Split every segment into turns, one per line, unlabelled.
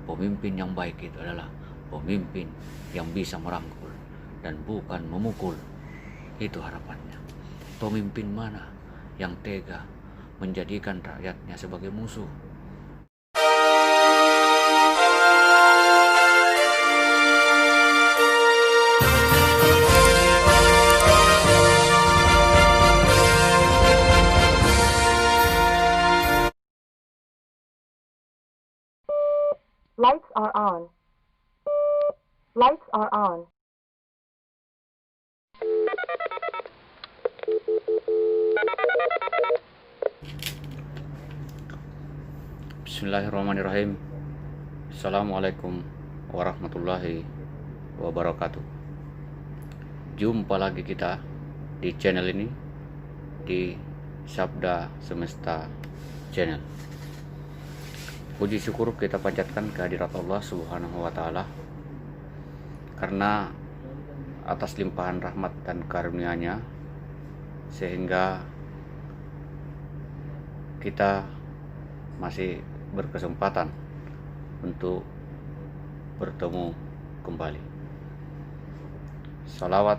Pemimpin yang baik itu adalah pemimpin yang bisa merangkul dan bukan memukul. Itu harapannya. Pemimpin mana yang tega menjadikan rakyatnya sebagai musuh?
Lights are on. Lights are on.
Bismillahirrahmanirrahim. Assalamualaikum warahmatullahi wabarakatuh. Jumpa lagi kita di channel ini, di Sabda Semesta Channel. Puji syukur kita panjatkan kehadirat Allah Subhanahu wa Ta'ala, karena atas limpahan rahmat dan karunia-Nya sehingga kita masih berkesempatan untuk bertemu kembali. Salawat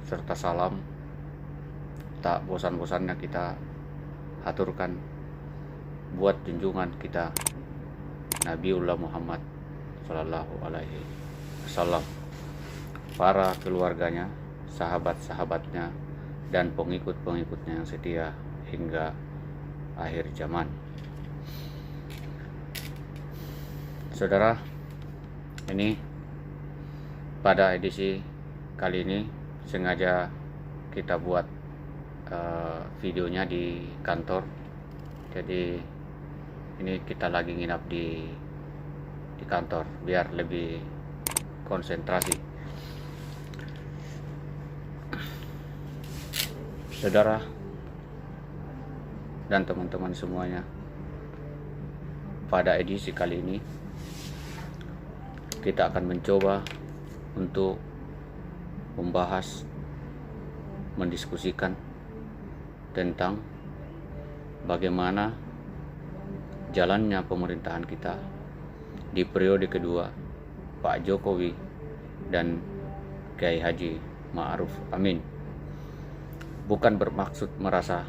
serta salam tak bosan-bosannya kita haturkan buat junjungan kita Nabiullah Muhammad Sallallahu Alaihi Wasallam, para keluarganya, sahabat-sahabatnya, dan pengikut-pengikutnya yang setia hingga akhir zaman. Saudara, ini pada edisi kali ini sengaja kita buat videonya di kantor. Jadi ini kita lagi nginap di kantor biar lebih konsentrasi. Saudara dan teman-teman semuanya, pada edisi kali ini kita akan mencoba untuk membahas, mendiskusikan tentang bagaimana jalannya pemerintahan kita di periode kedua Pak Jokowi dan Kiai Haji Ma'ruf Amin. Bukan bermaksud merasa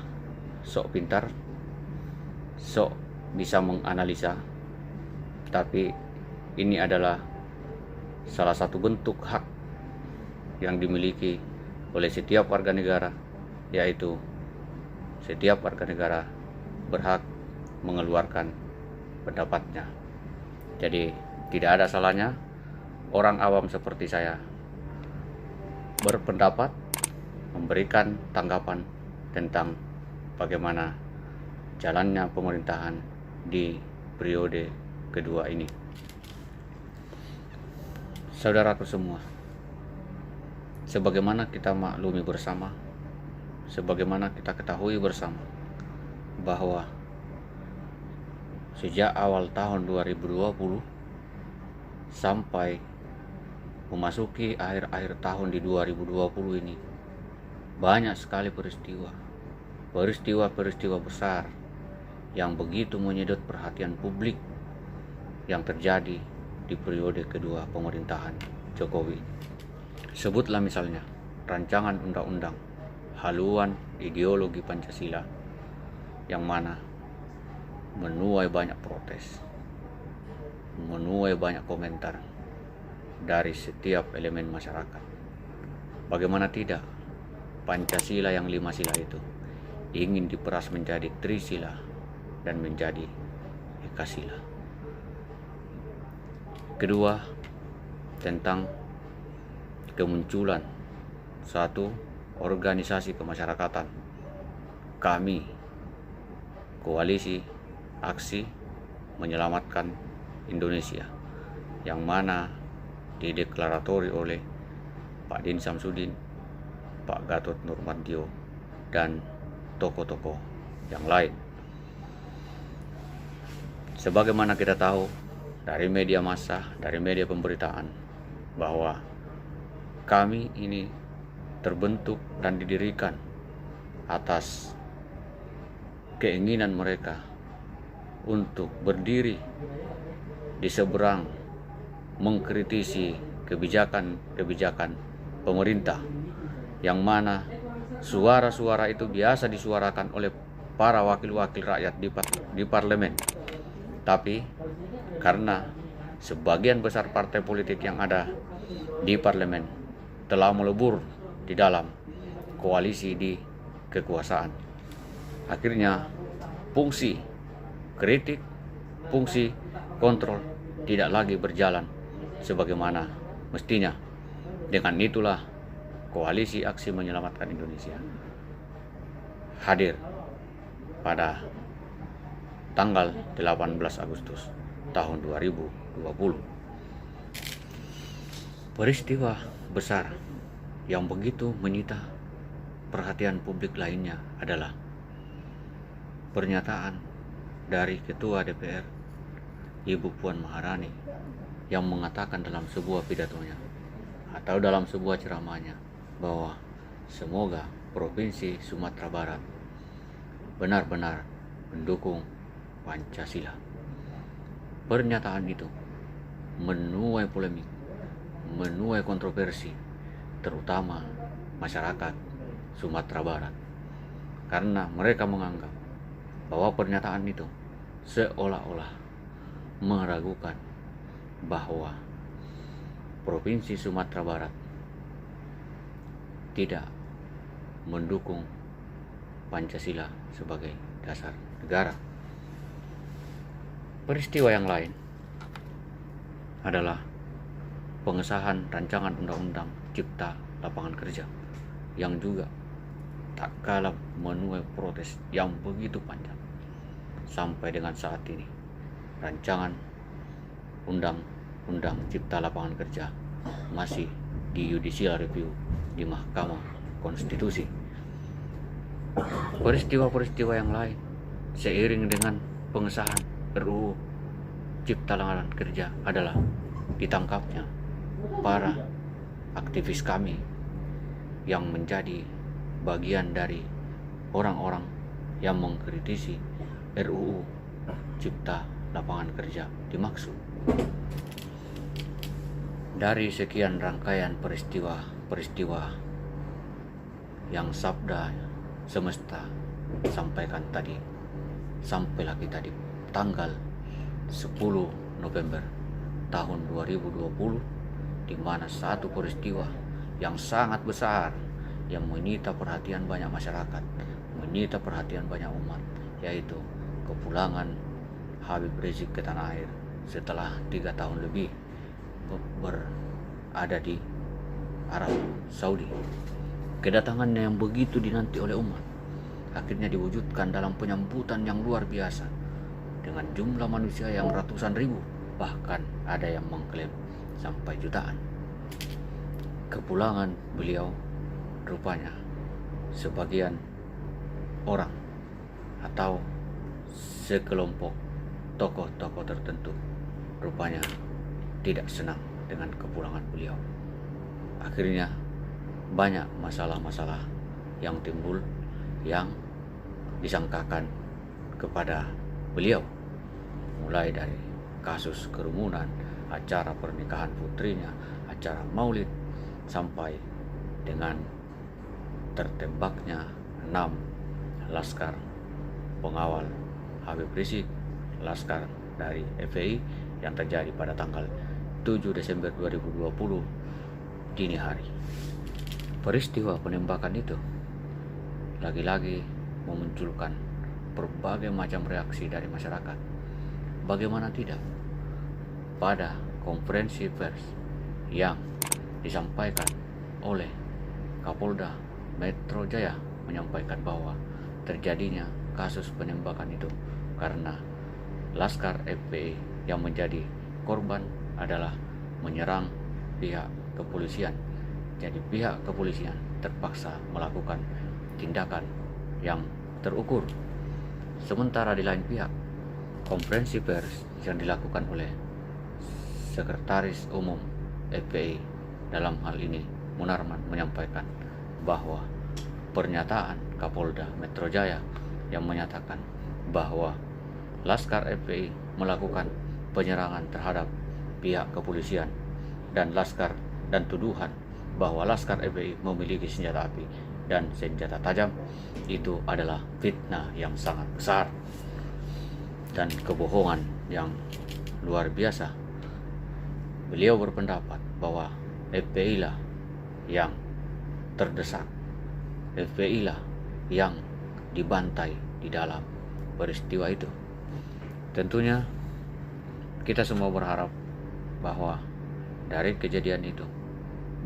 sok pintar, sok bisa menganalisa, tapi ini adalah salah satu bentuk hak yang dimiliki oleh setiap warga negara, yaitu setiap warga negara berhak mengeluarkan pendapatnya. Jadi tidak ada salahnya orang awam seperti saya berpendapat, memberikan tanggapan tentang bagaimana jalannya pemerintahan di periode kedua ini. Saudaraku semua, sebagaimana kita maklumi bersama, sebagaimana kita ketahui bersama, bahwa sejak awal tahun 2020 sampai memasuki akhir-akhir tahun di 2020 ini, banyak sekali peristiwa besar yang begitu menyedot perhatian publik yang terjadi di periode kedua pemerintahan Jokowi. Sebutlah misalnya rancangan undang-undang haluan ideologi Pancasila, yang mana menuai banyak protes, menuai banyak komentar dari setiap elemen masyarakat. Bagaimana tidak, Pancasila yang 5 sila itu ingin diperas menjadi Trisila dan menjadi Ekasila. Kedua, tentang kemunculan satu organisasi kemasyarakatan, kami, Koalisi Aksi Menyelamatkan Indonesia, yang mana dideklaratori oleh Pak Din Samsudin, Pak Gatot Nurmantio, dan tokoh-tokoh yang lain. Sebagaimana kita tahu dari media massa, dari media pemberitaan, bahwa kami ini terbentuk dan didirikan atas keinginan mereka untuk berdiri di seberang mengkritisi kebijakan pemerintah, yang mana suara-suara itu biasa disuarakan oleh para wakil-wakil rakyat di parlemen. Tapi karena sebagian besar partai politik yang ada di parlemen telah melebur di dalam koalisi di kekuasaan, akhirnya fungsi kritik, fungsi kontrol tidak lagi berjalan sebagaimana mestinya. Dengan itulah Koalisi Aksi Menyelamatkan Indonesia hadir pada tanggal 18 Agustus tahun 2020. Peristiwa besar yang begitu menyita perhatian publik lainnya adalah pernyataan dari Ketua DPR Ibu Puan Maharani yang mengatakan dalam sebuah pidatonya atau dalam sebuah ceramahnya bahwa semoga Provinsi Sumatera Barat benar-benar mendukung Pancasila. Pernyataan itu menuai polemik, menuai kontroversi, terutama masyarakat Sumatera Barat, karena mereka menganggap bahwa pernyataan itu seolah-olah meragukan bahwa Provinsi Sumatera Barat tidak mendukung Pancasila sebagai dasar negara. Peristiwa yang lain adalah pengesahan rancangan undang-undang Cipta Lapangan Kerja yang juga tak kalah menuai protes yang begitu panjang. Sampai dengan saat ini rancangan undang-undang Cipta Lapangan Kerja masih di judicial review di Mahkamah Konstitusi. Peristiwa-peristiwa yang lain seiring dengan pengesahan RUU Cipta Lapangan Kerja adalah ditangkapnya para aktivis kami yang menjadi bagian dari orang-orang yang mengkritisi RUU Cipta Lapangan Kerja dimaksud. Dari sekian rangkaian peristiwa yang sabda semesta sampaikan tadi, sampailah kita di tanggal 10 November tahun 2020, di mana satu peristiwa yang sangat besar yang menyita perhatian banyak masyarakat, menyita perhatian banyak umat, yaitu kepulangan Habib Rizik ke tanah air setelah 3 tahun lebih berada di Arab Saudi. Kedatangannya yang begitu dinanti oleh umat akhirnya diwujudkan dalam penyambutan yang luar biasa dengan jumlah manusia yang ratusan ribu, bahkan ada yang mengklaim sampai jutaan. Kepulangan beliau rupanya sebagian orang atau sekelompok tokoh-tokoh tertentu rupanya tidak senang dengan kepulangan beliau. Akhirnya banyak masalah-masalah yang timbul yang disangkakan kepada beliau, mulai dari kasus kerumunan, acara pernikahan putrinya, acara maulid, sampai dengan tertembaknya 6 laskar pengawal Habib Rizik, laskar dari FPI, yang terjadi pada tanggal 7 Desember 2020 dini hari. Peristiwa penembakan itu lagi-lagi memunculkan berbagai macam reaksi dari masyarakat. Bagaimana tidak? Pada konferensi pers yang disampaikan oleh Kapolda Metro Jaya menyampaikan bahwa terjadinya kasus penembakan itu karena laskar FPI yang menjadi korban adalah menyerang pihak kepolisian. Jadi pihak kepolisian terpaksa melakukan tindakan yang terukur. Sementara di lain pihak, konferensi pers yang dilakukan oleh Sekretaris Umum FPI dalam hal ini Munarman menyampaikan bahwa pernyataan Kapolda Metro Jaya yang menyatakan bahwa laskar FPI melakukan penyerangan terhadap pihak kepolisian dan laskar dan tuduhan bahwa Laskar FPI memiliki senjata api dan senjata tajam itu adalah fitnah yang sangat besar dan kebohongan yang luar biasa. Beliau berpendapat bahwa FPI lah yang terdesak, FPI lah yang dibantai di dalam peristiwa itu. Tentunya kita semua berharap bahwa dari kejadian itu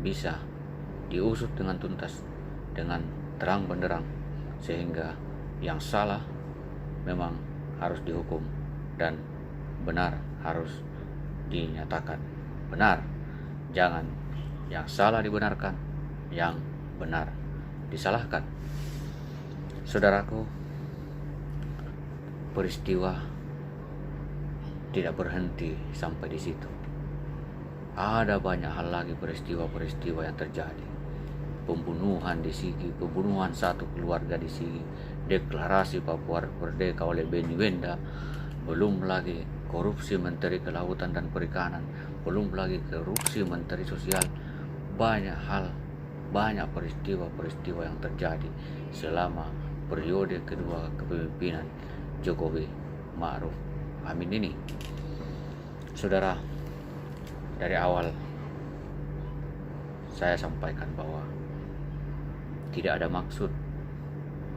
bisa diusut dengan tuntas, dengan terang benderang, sehingga yang salah memang harus dihukum dan benar harus dinyatakan benar. Jangan yang salah dibenarkan, yang benar disalahkan. Saudaraku, peristiwa tidak berhenti sampai di situ. Ada banyak hal lagi peristiwa-peristiwa yang terjadi. Pembunuhan di Sigi, pembunuhan satu keluarga di Sigi, deklarasi Papua Merdeka oleh Beni Wenda, belum lagi korupsi Menteri Kelautan dan Perikanan, belum lagi korupsi Menteri Sosial. Banyak hal, banyak peristiwa-peristiwa yang terjadi selama periode kedua kepemimpinan Jokowi Ma'ruf Amin ini. Saudara, dari awal saya sampaikan bahwa tidak ada maksud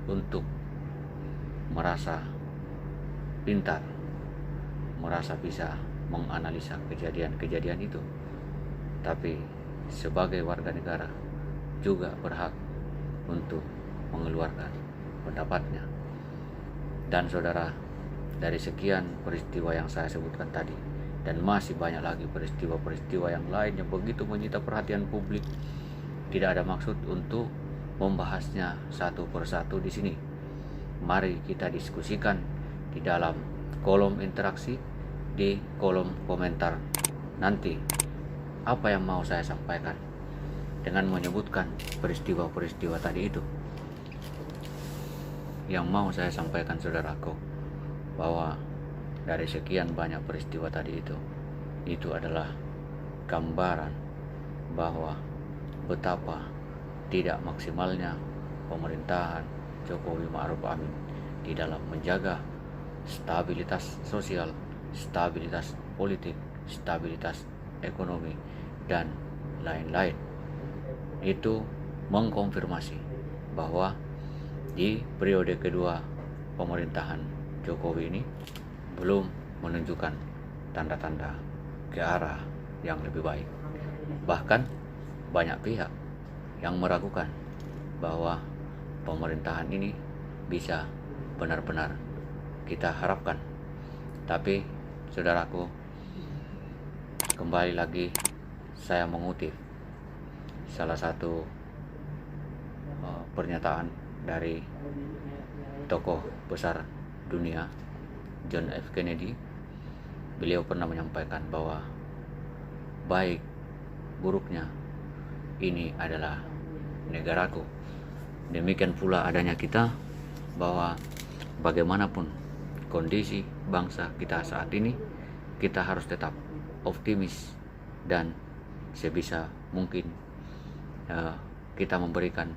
untuk merasa pintar, merasa bisa menganalisa kejadian-kejadian itu. Tapi sebagai warga negara juga berhak untuk mengeluarkan pendapatnya. Dan saudara, dari sekian peristiwa yang saya sebutkan tadi, dan masih banyak lagi peristiwa-peristiwa yang lain yang begitu menyita perhatian publik, tidak ada maksud untuk membahasnya satu persatu di sini. Mari kita diskusikan di dalam kolom interaksi, di kolom komentar nanti apa yang mau saya sampaikan dengan menyebutkan peristiwa-peristiwa tadi itu. Yang mau saya sampaikan, saudaraku, bahwa dari sekian banyak peristiwa tadi itu adalah gambaran bahwa betapa tidak maksimalnya pemerintahan Jokowi Ma'ruf Amin di dalam menjaga stabilitas sosial, stabilitas politik, stabilitas ekonomi, dan lain-lain. Itu mengkonfirmasi bahwa di periode kedua pemerintahan Jokowi ini belum menunjukkan tanda-tanda ke arah yang lebih baik. Bahkan banyak pihak yang meragukan bahwa pemerintahan ini bisa benar-benar kita harapkan. Tapi saudaraku, kembali lagi saya mengutip salah satu pernyataan dari tokoh besar dunia, John F. Kennedy. Beliau pernah menyampaikan bahwa baik buruknya ini adalah negaraku. Demikian pula adanya kita, bahwa bagaimanapun kondisi bangsa kita saat ini, kita harus tetap optimis dan sebisa mungkin kita memberikan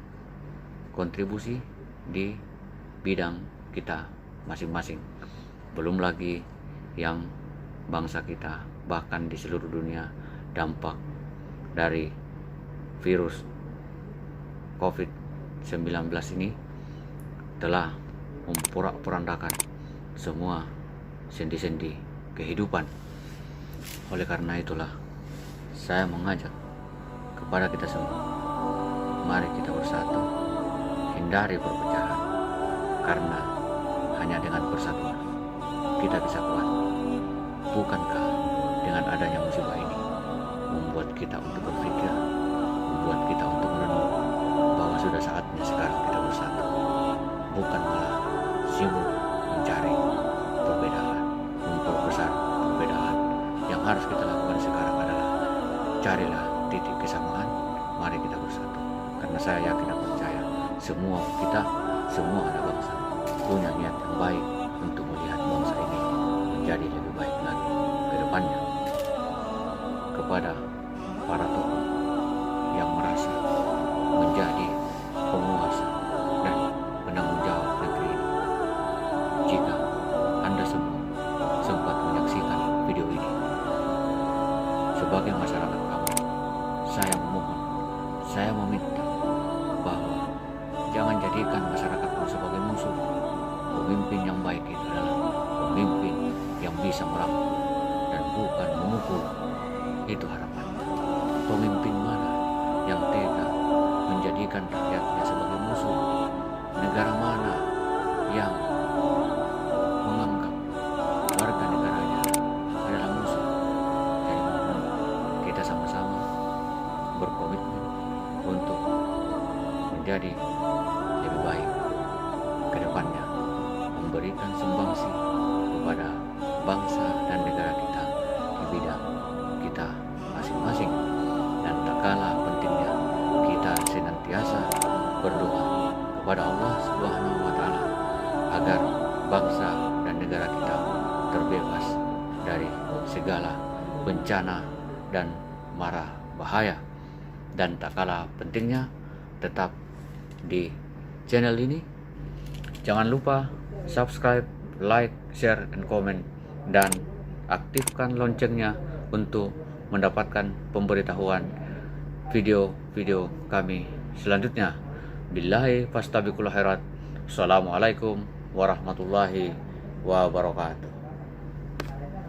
kontribusi di bidang kita masing-masing. Belum lagi yang bangsa kita, bahkan di seluruh dunia, dampak dari virus COVID-19 ini telah memporak-porandakan semua sendi-sendi kehidupan. Oleh karena itulah saya mengajak kepada kita semua, mari kita bersatu, hindari perpecahan, karena hanya dengan persatuan kita bisa kuat. Bukankah dengan adanya musibah ini membuat kita untuk berpikir, membuat kita untuk merenung bahwa sudah saatnya sekarang kita bersatu, bukan malah sibuk mencari perbedaan, memperbesar perbedaan. Yang harus kita lakukan sekarang adalah carilah titik kesamaan, mari kita bersatu. Karena saya yakin dan percaya semua kita, semua anak bangsa punya niat yang baik untuk melihat bangsa ini menjadi lebih baik lagi ke depan. kepada para tokoh yang merasa menjadi penguasa dan penanggung jawab negeri ini. Jika Anda semua sempat menyaksikan video ini, sebagai masyarakat awam, saya memohon, saya meminta bahwa jangan jadikan masyarakatmu sebagai musuh. Pemimpin yang baik itu adalah pemimpin yang bisa merangkul dan bukan memukul. Itu harapannya. Pemimpin mana yang tega menjadikan rakyatnya sebagai musuh? Negara mana yang menganggap warga negaranya adalah musuh? Jadi mohon kita sama-sama berkomitmen untuk menjadi lebih baik ke depannya, memberikan sumbangsi kepada bangsa dan negara kita di bidang kita masing-masing. Dan tak kalah pentingnya kita senantiasa berdoa kepada Allah Subhanahu wa Ta'ala agar bangsa dan negara kita terbebas dari segala bencana dan mara bahaya. Dan tak kalah pentingnya, tetap di channel ini jangan lupa subscribe, like, share, and comment, dan aktifkan loncengnya untuk mendapatkan pemberitahuan video-video kami selanjutnya. Billahi fastabiqul khairat. Assalamualaikum warahmatullahi wabarakatuh.